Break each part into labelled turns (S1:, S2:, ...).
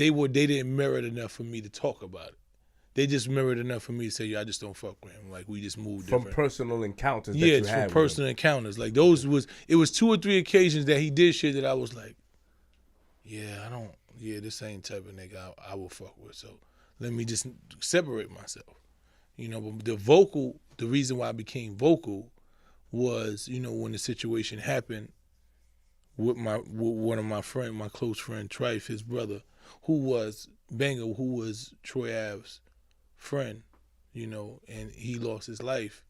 S1: they didn't merit enough for me to talk about it. They just merit enough for me to say, I just don't fuck with him. Like, we just moved
S2: from
S1: different.
S2: personal encounters.
S1: Yeah,
S2: that you
S1: it's
S2: had
S1: from personal encounters. Like, it was 2 or 3 occasions that he did shit that I was like, this ain't type of nigga I will fuck with. So let me just separate myself. But the reason why I became vocal was, when the situation happened with one of my close friend, Trife, his brother, who was Troy Ave's friend, and he lost his life.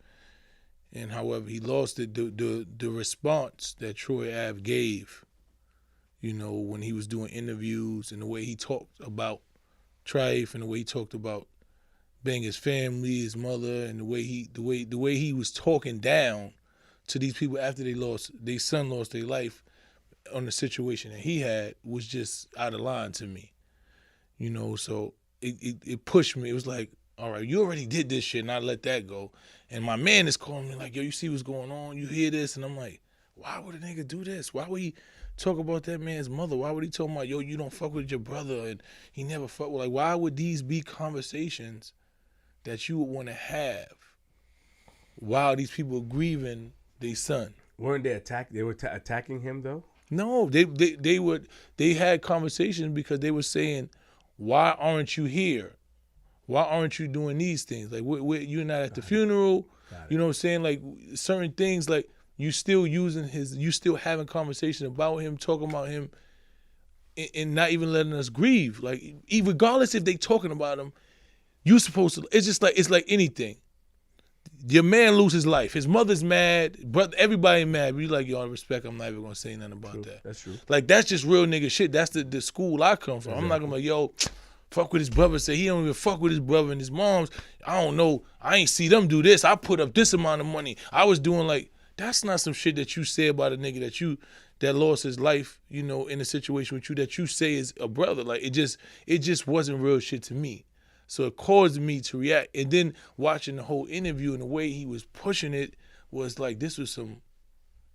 S1: And however he lost it, the response that Troy Ave gave, when he was doing interviews and the way he talked about Trife and the way he talked about Banger's family, his mother, and the way he was talking down to these people after their son lost their life on the situation that he had was just out of line to me. So it pushed me. It was like, all right, you already did this shit and I let that go. And my man is calling me like, yo, you see what's going on? You hear this? And I'm like, why would a nigga do this? Why would he talk about that man's mother? Why would he talk about, yo, you don't fuck with your brother and he never fuck with, like, why would these be conversations that you would want to have while these people are grieving their son?
S2: Weren't they attacking him though?
S1: No, they had conversations because they were saying, why aren't you here? Why aren't you doing these things? Like, you're not at the funeral. You know what I'm saying? Like, certain things, like, you still having conversation about him, talking about him, and not even letting us grieve. Like, regardless if they talking about him, you supposed to. It's like anything. Your man lose his life. His mother's mad, but everybody mad. But you like, yo, I respect. I'm not even gonna say nothing about that.
S2: That's true.
S1: Like, that's just real nigga shit. That's the school I come from. Exactly. I'm not gonna be like, yo, fuck with his brother. Say he don't even fuck with his brother and his moms. I don't know. I ain't see them do this. I put up this amount of money. I was doing like, that's not some shit that you say about a nigga that lost his life, in a situation with you that you say is a brother. Like, it just wasn't real shit to me. So it caused me to react. And then watching the whole interview and the way he was pushing it was like, this was some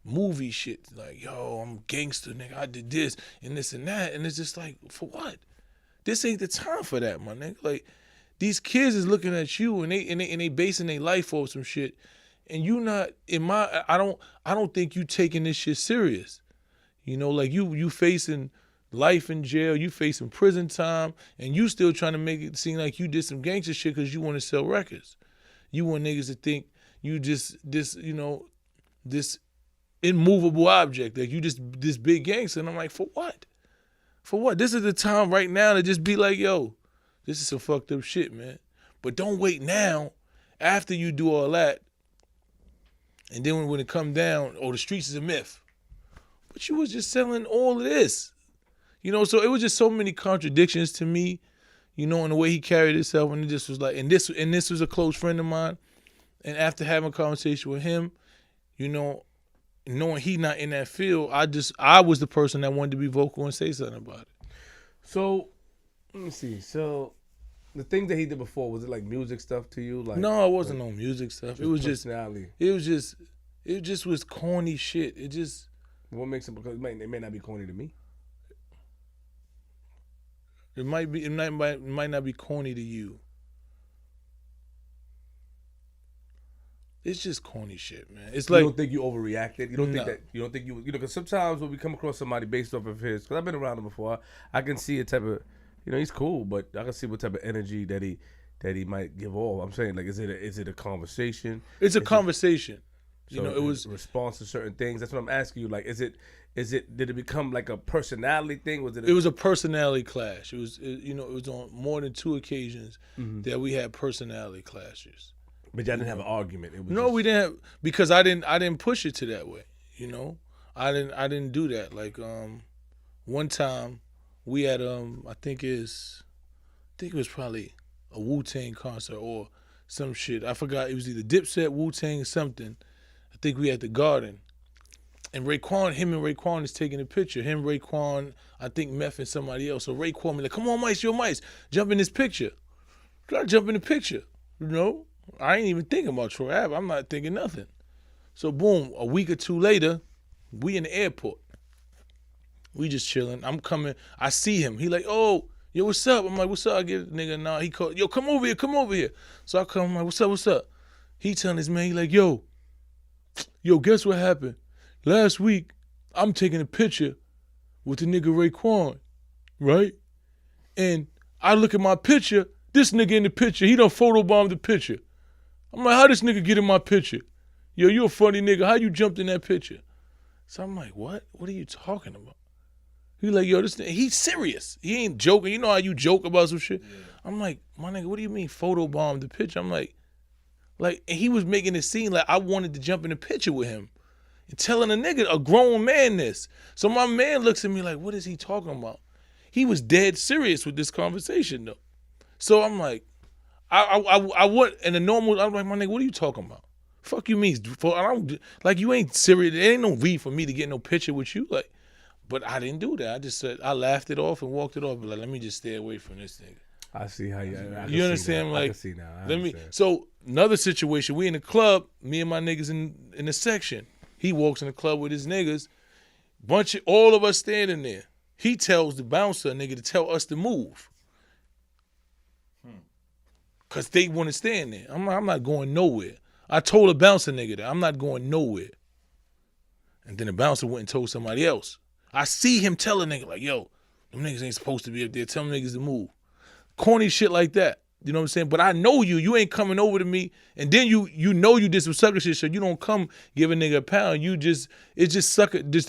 S1: movie shit. Like, yo, I'm a gangster, nigga. I did this and this and that. And it's just like, for what? This ain't the time for that, my nigga. Like, these kids is looking at you and they basing their life off some shit. And you not, I don't think you taking this shit serious. Like you facing life in jail, you facing prison time, and you still trying to make it seem like you did some gangster shit because you want to sell records. You want niggas to think you just this immovable object, like you just this big gangster. And I'm like, for what? For what? This is the time right now to just be like, yo, this is some fucked up shit, man. But don't wait now, after you do all that, and then when it come down, the streets is a myth. But you was just selling all of this. So it was just so many contradictions to me, in the way he carried himself, and it just was like, and this was a close friend of mine, and after having a conversation with him, knowing he not in that field, I was the person that wanted to be vocal and say something about it.
S2: So, let me see. So, the things that he did before, was it like music stuff to you? Like,
S1: no, it wasn't no music stuff. It was
S2: personality.
S1: It just was corny shit. It just.
S2: What makes it? Because it may not be corny to me.
S1: It might not be corny to you. It's just corny shit, man. It's like,
S2: you don't think you overreacted. You don't think that. You don't think you. Because sometimes when we come across somebody based off of his, because I've been around him before, I can see a type of, he's cool, but I can see what type of energy that he might give off. I'm saying, like, is it a conversation?
S1: It's a conversation.
S2: So it was response to certain things. That's what I'm asking you. Like, did it become like a personality thing?
S1: It was a personality clash. It was on more than 2 occasions that we had personality clashes.
S2: But y'all didn't have an argument.
S1: We didn't, because I didn't push it to that way. I didn't do that. Like, one time we had I think it was probably a Wu-Tang concert or some shit. I forgot. It was either Dipset, Wu-Tang, or something. I think we at the Garden. And him and Raekwon is taking a picture. Him, Raekwon, I think Meth and somebody else. So Raekwon be like, come on, Mice, you're Mice. Jump in this picture. I jump in the picture. I ain't even thinking about Troy Ave. I'm not thinking nothing. So boom, a week or 2 later, we in the airport. We just chilling. I'm coming. I see him. He like, oh, Yo, what's up? I'm like, what's up? I get nigga, nah, he called, yo, come over here. So I come, I'm like, what's up? He telling his man, he like, yo, guess what happened? Last week, I'm taking a picture with the nigga Raekwon, right? And I look at my picture, this nigga in the picture, he done photobombed the picture. I'm like, how this nigga get in my picture? Yo, you a funny nigga, how you jumped in that picture? So I'm like, what? What are you talking about? He like, yo, this nigga, he's serious. He ain't joking. You know how you joke about some shit? Yeah. I'm like, my nigga, what do you mean photobomb the picture? I'm like, and he was making it seem like I wanted to jump in the picture with him and telling a nigga, a grown man, this. So my man looks at me like, what is he talking about? He was dead serious with this conversation though. So I'm like, I would, in a normal, I'm like, my nigga, what are you talking about? Fuck you mean? Like, you ain't serious. There ain't no reason for me to get no picture with you. Like, but I didn't do that. I just said, I laughed it off and walked it off. But like, let me just stay away from this nigga.
S2: I see how you.
S1: You understand? Like,
S2: I can see now. Let me.
S1: So another situation. We in the club. Me and my niggas in the section. He walks in the club with his niggas. All of us standing there. He tells the bouncer nigga to tell us to move. Cause they want to stand there. I'm not going nowhere. I told a bouncer nigga that I'm not going nowhere. And then the bouncer went and told somebody else. I see him tell a nigga like, yo, them niggas ain't supposed to be up there. Tell them niggas to move. Corny shit like that. You know what I'm saying? But I know you ain't coming over to me. And then you know you did some sucker shit, so you don't come give a nigga a pound. It's just sucker, just